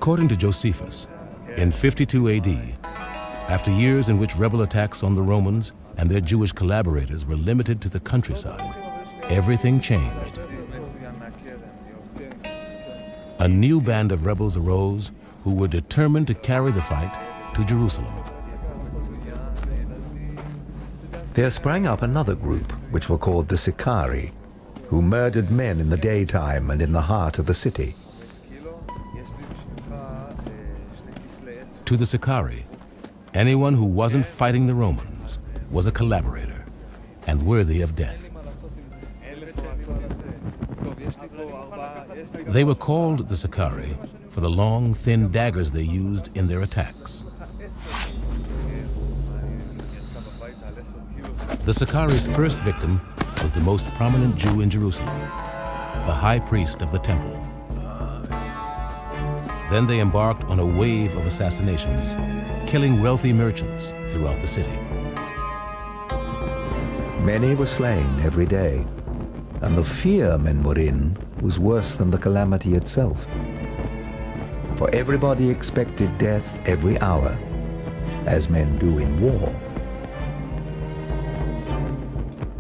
According to Josephus, in 52 AD, after years in which rebel attacks on the Romans and their Jewish collaborators were limited to the countryside, everything changed. A new band of rebels arose who were determined to carry the fight to Jerusalem. There sprang up another group, which were called the Sicarii, who murdered men in the daytime and in the heart of the city. To the Sicarii, anyone who wasn't fighting the Romans was a collaborator and worthy of death. They were called the Sicarii for the long, thin daggers they used in their attacks. The Sicarii's first victim was the most prominent Jew in Jerusalem, the high priest of the temple. Then they embarked on a wave of assassinations, killing wealthy merchants throughout the city. Many were slain every day, and the fear men were in was worse than the calamity itself. For everybody expected death every hour, as men do in war.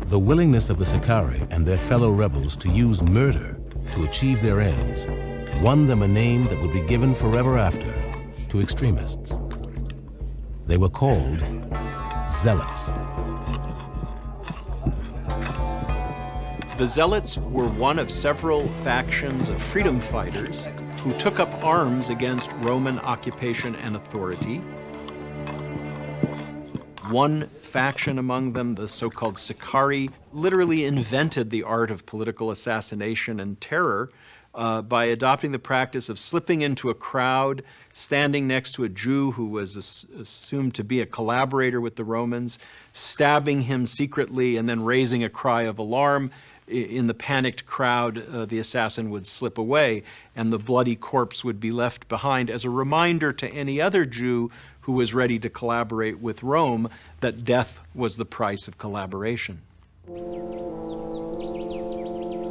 The willingness of the Sicarii and their fellow rebels to use murder to achieve their ends won them a name that would be given forever after to extremists. They were called Zealots. The Zealots were one of several factions of freedom fighters who took up arms against Roman occupation and authority. One faction among them, the so-called Sicarii, literally invented the art of political assassination and terror by adopting the practice of slipping into a crowd, standing next to a Jew who was assumed to be a collaborator with the Romans, stabbing him secretly, and then raising a cry of alarm. In the panicked crowd, the assassin would slip away, and the bloody corpse would be left behind as a reminder to any other Jew who was ready to collaborate with Rome that death was the price of collaboration.